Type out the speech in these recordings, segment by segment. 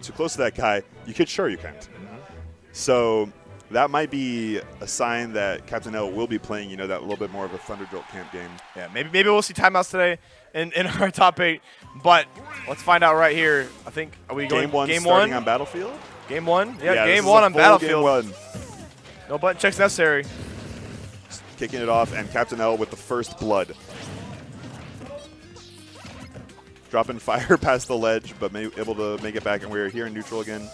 too close to that guy, you can't. So that might be a sign that Captain L will be playing, you know, that little bit more of a Thunderjolt camp game. Yeah, maybe we'll see timeouts today in our top 8. But let's find out right here. I think, are we going Game one on Battlefield? Game 1? Yeah, Game 1 on Battlefield. Game 1. No button checks necessary. Kicking it off, and Captain L with the first blood. Dropping fire past the ledge, but able to make it back, and we're here in neutral again.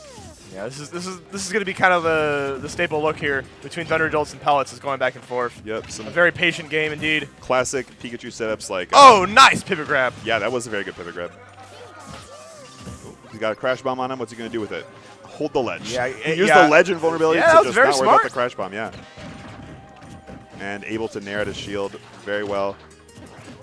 Yeah, this is going to be kind of the staple look here between Thunderjolts and Pellets, is going back and forth. Yep. A very patient game indeed. Classic Pikachu setups like. Oh, nice pivot grab. Yeah, that was a very good pivot grab. He's got a crash bomb on him. What's he going to do with it? Hold the ledge. Yeah, he used the ledge invulnerability yeah, to just very not worry smart. about the crash bomb. Yeah. And able to nair at his shield very well.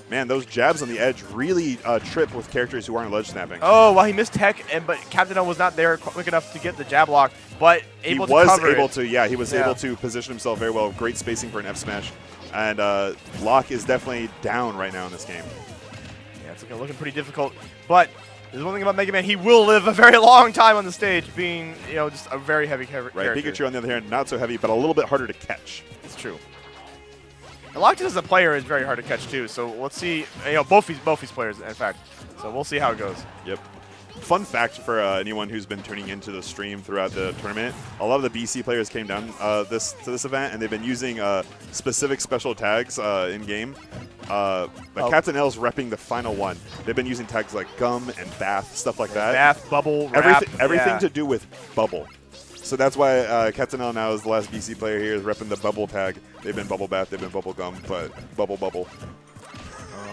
Man, those jabs on the edge really trip with characters who aren't ledge snapping. Oh, well, he missed tech, but Captain L was not there quick enough to get the jab lock, but able to cover he was able to position himself very well. Great spacing for an F smash. And Locke is definitely down right now in this game. Yeah, it's looking pretty difficult. But there's one thing about Megaman, he will live a very long time on the stage, being, you know, just a very heavy character. Right, Pikachu on the other hand, not so heavy, but a little bit harder to catch. It's true. Locke as a player is very hard to catch too, so let's see. You know, both these players, in fact. So we'll see how it goes. Yep. Fun fact for anyone who's been tuning into the stream throughout the tournament: a lot of the BC players came down to this event, and they've been using specific special tags in game. Captain L's repping the final one. They've been using tags like gum and bath, stuff like that. Bath, bubble, wrap, everything to do with bubble. So that's why Captain L now is the last BC player here, is repping the bubble tag. They've been bubble bath, they've been bubble gum, but bubble.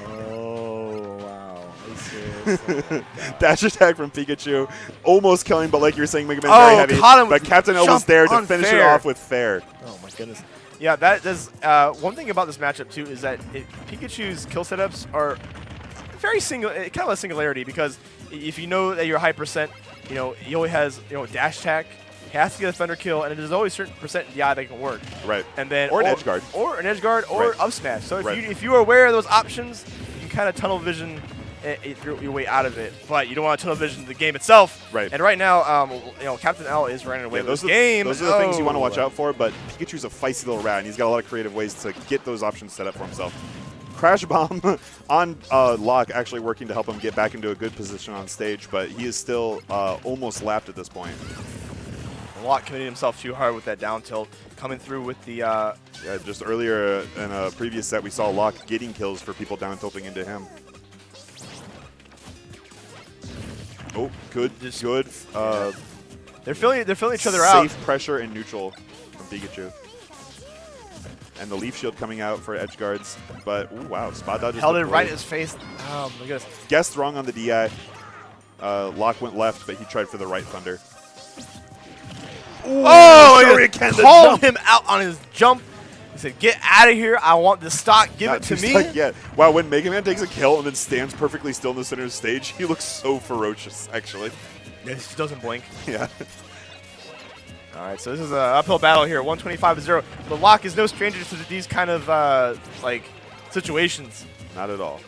Oh, wow. Are you serious? Dash attack from Pikachu. Almost killing, but like you were saying, Megaman very heavy. Caught him. But Captain L was there to finish it off with fair. Oh, my goodness. Yeah, that's one thing about this matchup, too, is that Pikachu's kill setups are very kind of a singularity, because if you know that you're high percent, you know, he only has, you know, dash attack. He has to get a thunder kill, and there's always a certain percent in DI that can work. Right. And then or an edge guard. Or an edge guard, or right. up smash. So if you are aware of those options, you can kind of tunnel vision your way out of it. But you don't want to tunnel vision the game itself. Right. And right now, you know, Captain L is running away with this game. Those are the things you want to watch out for. But Pikachu's a feisty little rat, and he's got a lot of creative ways to get those options set up for himself. Crash Bomb on Locke actually working to help him get back into a good position on stage, but he is still almost lapped at this point. Locke committed himself too hard with that down tilt, coming through with the... yeah, just earlier in a previous set, we saw Locke getting kills for people down tilting into him. Oh, good. They're filling each other out. Safe pressure in neutral from Pikachu. And the leaf shield coming out for edge guards. But, ooh, wow, spot dodge. Held it right in his face. Oh, my goodness. Guessed wrong on the DI. Locke went left, but he tried for the right thunder. Ooh, he called him out on his jump. He said, get out of here. I want the stock. Give it to me. Yeah. Wow, when Megaman takes a kill and then stands perfectly still in the center of the stage, he looks so ferocious, actually. Yeah, he doesn't blink. Yeah. All right, so this is an uphill battle here, 125-0. But Locke is no stranger to these kind of, situations. Not at all.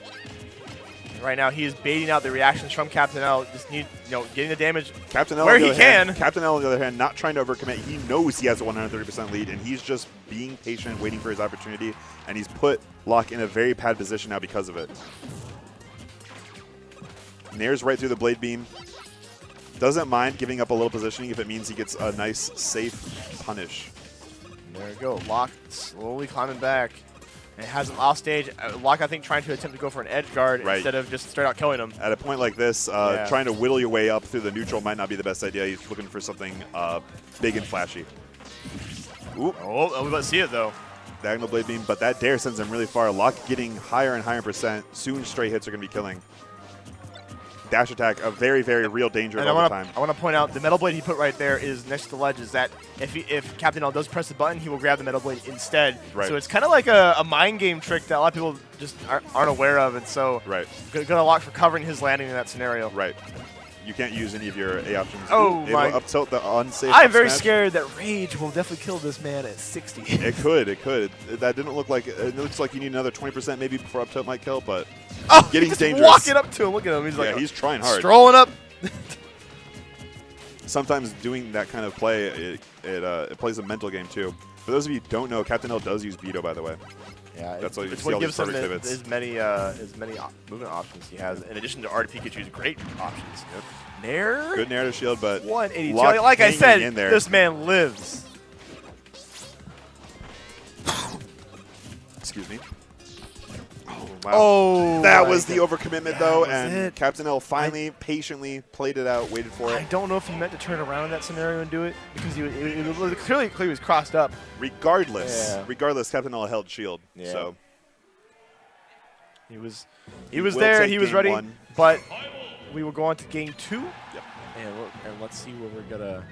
Right now, he is baiting out the reactions from Captain L. Just getting the damage Captain L where he can. Captain L, on the other hand, not trying to overcommit. He knows he has a 130% lead, and he's just being patient, waiting for his opportunity. And he's put Locke in a very bad position now because of it. Nairs right through the Blade Beam. Doesn't mind giving up a little positioning if it means he gets a nice, safe punish. There we go. Locke slowly climbing back. And has him off stage. Locke, I think, trying to attempt to go for an edge guard instead of just straight out killing him. At a point like this, trying to whittle your way up through the neutral might not be the best idea. He's looking for something big and flashy. Ooh. Oh, we let's see it, though. Diagonal Blade Beam, but that dare sends him really far. Locke getting higher and higher in percent. Soon straight hits are going to be killing. Dash attack, a very, very real danger all the time. I want to point out the Metal Blade he put right there is next to the ledge. Is that if Captain L does press the button, he will grab the Metal Blade instead. Right. So it's kind of like a mind game trick that a lot of people just aren't aware of. And so good on Locke for covering his landing in that scenario. Right. You can't use any of your A options. Oh, my. Up tilt the unsafe. I'm very scared that Rage will definitely kill this man at 60. It could. That didn't look like it. It looks like you need another 20% maybe before up tilt might kill, but oh, getting he's dangerous. Walking up to him. Look at him. He's like, he's trying hard. Strolling up. sometimes doing that kind of play, it plays a mental game too. For those of you who don't know, Captain L does use veto, by the way. Yeah, that's why you it's see all what these gives him perfect pivots. as many movement options he has, in addition to already Pikachu's great options. Yep. Nair? Good Nair to shield, but 180. Locke Like I said, in there. this man lives. Excuse me. Oh, wow. Oh, that was the overcommitment, though, was and it. Captain L finally, patiently played it out, waited for I it. don't know if he meant to turn around in that scenario and do it, because he clearly was crossed up. Regardless, Captain L held shield. Yeah. So He was will there, take he was game ready, 1. but we will go on to game 2. Yep. And let's see where we're gonna.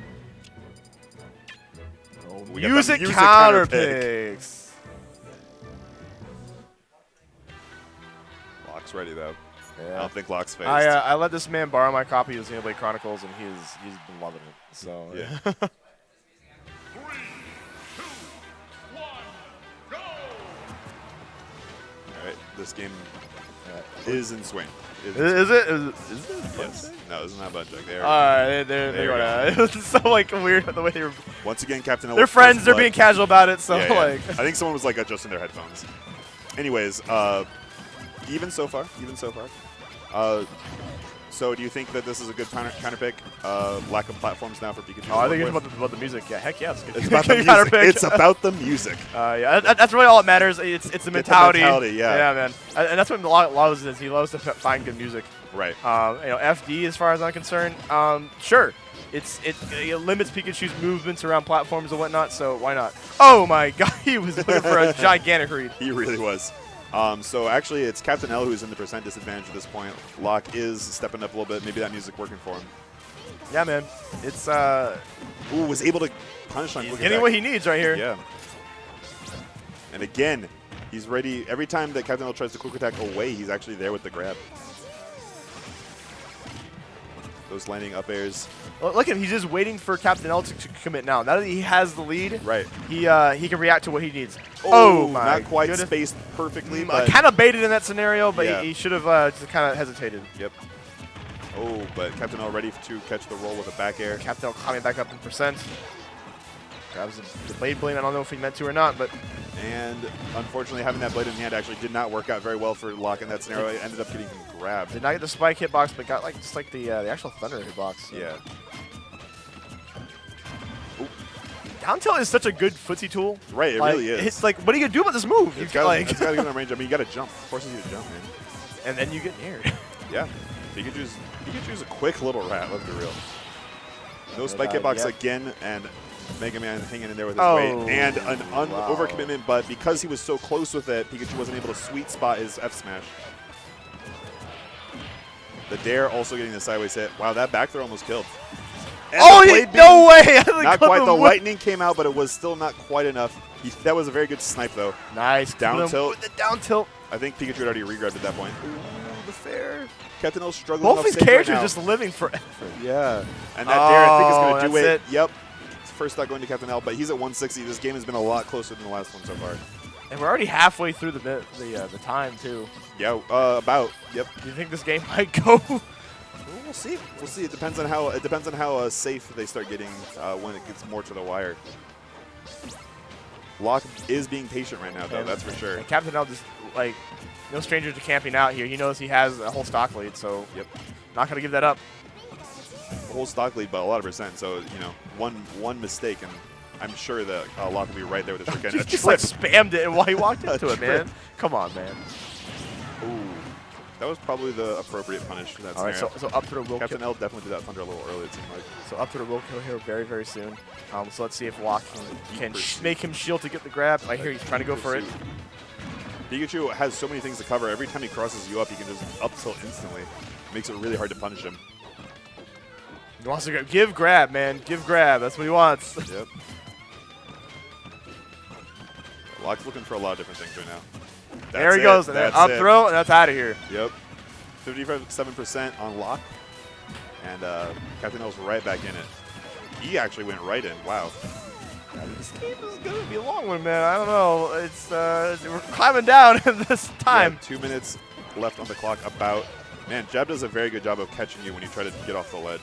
Oh, We got the music music counter counter picks. Locke's ready, though. I Yeah. don't think Locke's faced. I let this man borrow my copy of Xenoblade Chronicles, and he's been loving it. So Yeah. 3, 2, 1, go! All right, this game is in swing. Is it? Yes. No, it's not Bunchuk. There. All right, they're There going. It's so like weird the way they were. Once again, Captain L. They're with friends. first They're blood. being casual about it. So Yeah, yeah. like. I think someone was like adjusting their headphones. Anyways, even so far. So do you think that this is a good counter pick? Lack of platforms now for Pikachu. Oh, I think it's about the music. Yeah, heck yeah, it's good. It's about the Counter music. pick. It's about the music. Yeah, that's really all that matters. It's the mentality. yeah. Yeah, man. And that's what Locke loves is he loves to find good music. Right. FD, as far as I'm concerned, sure. It limits Pikachu's movements around platforms and whatnot, so why not? Oh my god, he was looking for a gigantic read. He really was. So actually, it's Captain L who's in the percent disadvantage at this point. Locke is stepping up a little bit. Maybe that music working for him. Yeah, man. It's Ooh, was able to punish on he's quick getting attack. what he needs right here. Yeah. And again, he's ready. Every time that Captain L tries to quick attack away, he's actually there with the grab. Those landing up airs. Well, look at him. He's just waiting for Captain L to commit now. Now that he has the lead, Right. he can react to what he needs. Oh my Not quite goodness. spaced perfectly, but Kind of baited in that scenario, but Yeah. he should have just kind of hesitated. Yep. Oh, but Captain L ready to catch the roll with a back air. Captain L climbing back up in percent. Grabs the blade blade. I don't know if he meant to or not, but And unfortunately, having that blade in hand actually did not work out very well for Locke in that scenario. It ended up getting him grabbed. did not get the spike hitbox, but got just like the actual thunder hitbox. So. Yeah. Down tilt is such a good footsie tool. Right, it Like, really is. It's like, what are you gonna do about this move? It's You got like, to get in range. I mean, you got to jump. Forces you to jump, man. and then you get near. Yeah. Pikachu's a quick little rat, let's be real. No spike died, hitbox yep. again, and Megaman hanging in there with his Oh, weight. And an wow. overcommitment, but because he was so close with it, Pikachu wasn't able to sweet spot his F smash. The dare also getting the sideways hit. Wow, that back throw almost killed. And Oh, the blade no way! Not quite. The lightning came out, but it was still not quite enough. That was a very good snipe, though. Nice Down tilt. With the down tilt. I think Pikachu had already regrabbed at that point. Ooh, the fair. Captain L's struggling. Both off these stage characters right now. just living forever. Yeah. And that dare, I think, is going to do that's it. Yep. First stock going to Captain L, but he's at 160. This game has been a lot closer than the last one so far. And we're already halfway through the time too. Yeah, about. Yep. Do you think this game might go? We'll see. We'll see. It depends on how safe they start getting when it gets more to the wire. Locke is being patient right now, though. And- That's for sure. And Captain L just like no stranger to camping out here. He knows he has a whole stock lead, so Yep. not gonna give that up. Whole stock lead by a lot of percent. So one mistake, and I'm sure that Locke will be right there with the trick. He A just trip. like spammed it while he walked into it, man. trip. Come on, man. Ooh, that was probably the appropriate punish for that All right, scenario. so up to the will Captain kill. L definitely did that thunder a little early. It seemed like. So up to the will kill here very, very soon. So let's see if Locke can pursuit. make him shield to get the grab. I hear he's trying to go for it. Pikachu has so many things to cover. Every time he crosses you up, he can just up tilt instantly. Makes it really hard to punish him. He wants to grab. Give grab, man. Give grab. That's what he wants. Yep. Locke's looking for a lot of different things right now. There he That's goes. it. And then That's up it. throw, and that's out of here. Yep. 57% on Locke. And Captain L's right back in it. He actually went right in. Wow. This game is going to be a long one, man. I don't know. It's we're climbing down this time. Yeah, 2 minutes left on the clock about. Man, Jab does a very good job of catching you when you try to get off the ledge.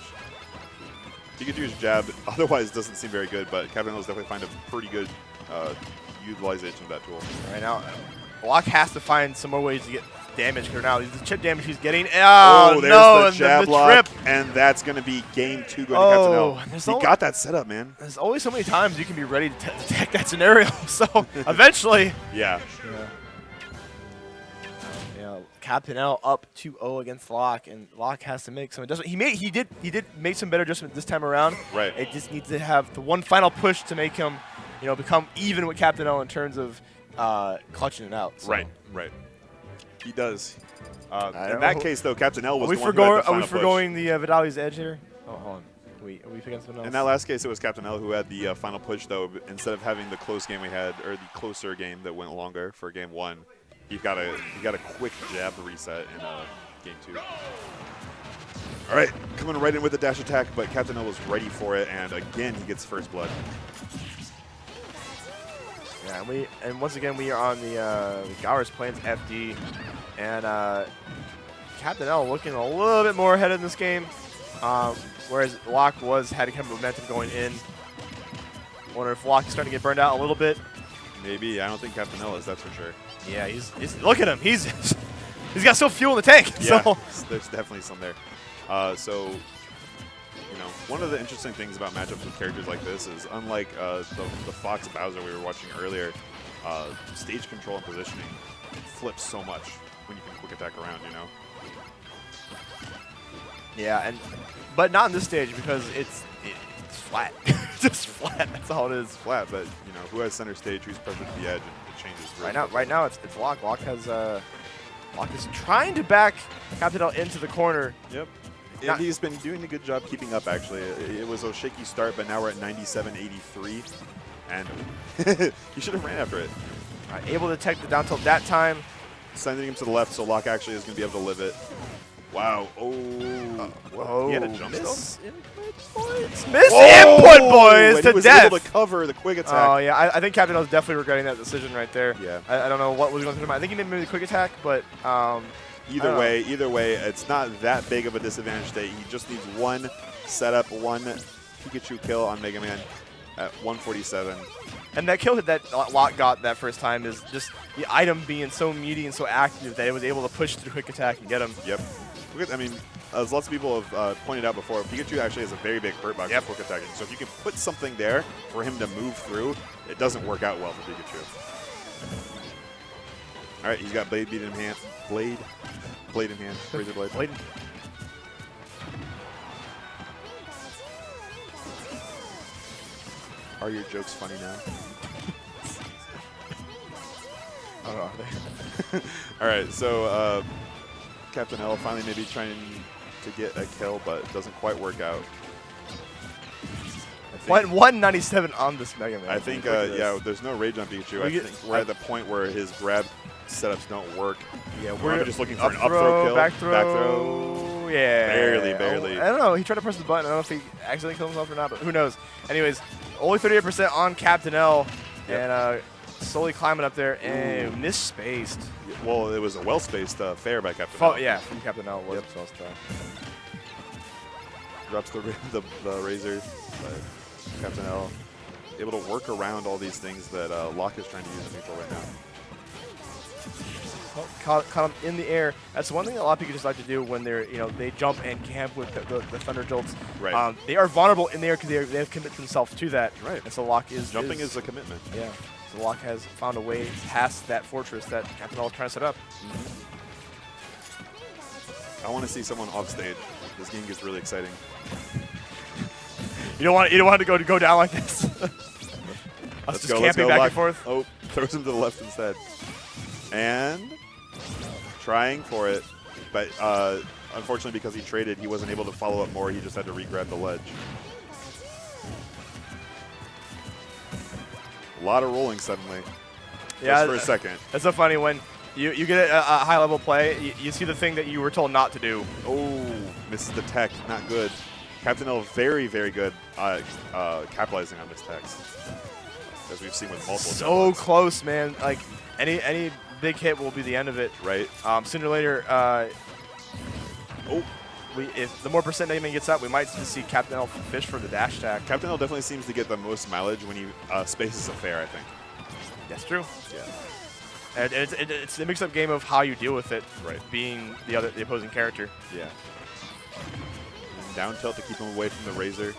Pikachu's jab otherwise doesn't seem very good, but Captain L's definitely find a pretty good utilization of that tool. Right now, Locke has to find some more ways to get damage here now. The chip damage he's getting. Oh, there's no, the jab and the block, trip. and that's going to be game 2 going Oh, to Captain L. He got that set up, man. There's always so many times you can be ready to attack that scenario. So eventually, Yeah. Captain L up 2-0 against Locke, and Locke has to make some adjustments. He did make some better adjustments this time around. Right. It just needs to have the one final push to make him, become even with Captain L in terms of clutching it out. So. Right. He does. In that case, though, Captain L was Are we the one who had the final forgoing the Vidali's edge here? Oh, hold on. Are we picking something else? In that last case, it was Captain L who had the final push, though. Instead of having the close game we had, or the closer game that went longer for game 1, he got a quick jab reset in game 2. All right, coming right in with the dash attack, but Captain L was ready for it, and again he gets first blood. Yeah, and once again we are on the Gowers Plains FD, and Captain L looking a little bit more ahead in this game, whereas Locke had kind of momentum going in. Wonder if Locke is starting to get burned out a little bit. Maybe. I don't think Captain L is, that's for sure. Yeah, he's look at him. He's got still fuel in the tank. Yeah, So. there's definitely some there. So, one of the interesting things about matchups with characters like this is, unlike the Fox Bowser we were watching earlier, stage control and positioning flips so much when you can quick attack around, Yeah, but not in this stage because it's flat. Just flat. That's all it is. Flat, but who has center stage, who's pressured to the edge, and it changes. Right now it's Locke. Locke is trying to back Captain L into the corner. Yep. And he's been doing a good job keeping up, actually. It was a shaky start, but now we're at 97.83. And he should have ran after it. Able to detect the down tilt that time. Sending him to the left, so Locke actually is going to be able to live it. Wow. He had a jump still? Miss input, boys, and to he was death. able to cover the quick attack. Oh, yeah. I think Captain L is definitely regretting that decision right there. Yeah. I don't know what was going through his mind. I think he made maybe the quick attack, but Either way, it's not that big of a disadvantage that he just needs one setup, one Pikachu kill on Megaman at 147. And that kill hit that Locke got that first time is just the item being so meaty and so active that it was able to push through quick attack and get him. Yep. I mean, as lots of people have pointed out before, Pikachu actually has a very big hurt box for quick attacking. So if you can put something there for him to move through, it doesn't work out well for Pikachu. All right, he's got Blade Beat in hand. Blade in hand. Razor Blade. Blade. Are your jokes funny now? I don't know. Are they? All right, so Captain L finally maybe trying to get a kill, but it doesn't quite work out. 197 on this Mega Man. I think, yeah, there's no rage on Pikachu. I think we're at the point where his grab setups don't work. Yeah, we're just looking for an up throw kill. Back throw. Yeah. Barely. I don't know. He tried to press the button. I don't know if he accidentally killed himself or not, but who knows. Anyways, only 38% on Captain L, and slowly climbing up there, and misspaced. Well, it was a well-spaced fair by Captain L. Yeah, from Captain L. Was Drops the razor. Captain L able to work around all these things that Locke is trying to use in neutral right now. Caught him in the air. That's one thing that a lot of Pikachus like to do when they're, they jump and camp with the Thunder Jolts. Right. They are vulnerable in the air because they have committed themselves to that. Right. And so Locke is jumping is a commitment. Yeah. So Locke has found a way past that fortress that Captain L is trying to set up. I want to see someone off stage. This game gets really exciting. You don't want it to go down like this. Let's just go, camping back and forth. Oh, throws him to the left instead. And trying for it, but unfortunately because he traded, he wasn't able to follow up more. He just had to re-grab the ledge. A lot of rolling suddenly. Yeah, just for a second. That's so funny when you get a high-level play, you see the thing that you were told not to do. Oh, misses the tech. Not good. Captain L very, very good capitalizing on this tech, as we've seen with multiple. So close, man. Like any big hit will be the end of it. Right. Sooner or later. Oh, if the more percent Megaman gets up, we might just see Captain L fish for the dash attack. Captain L definitely seems to get the most mileage when he spaces a fair, I think. That's true. Yeah. And it's a mix-up game of how you deal with it, Right. being the opposing character. Yeah. Down tilt to keep him away from the Razor.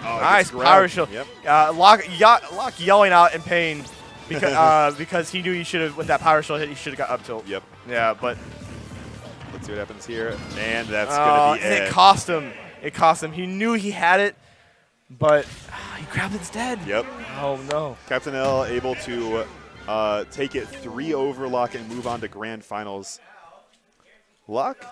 Oh, Nice gets grabbed. power shield. Yep. Locke yelling out in pain because because he knew he should have, with that power shield hit, he should have got up tilt. Yep. Yeah, but Let's see what happens here. And that's going to be and it. it cost him. It cost him. He knew he had it, but he grabbed it instead. Yep. Oh no. Captain L able to take it 3 over Locke and move on to grand finals. Locke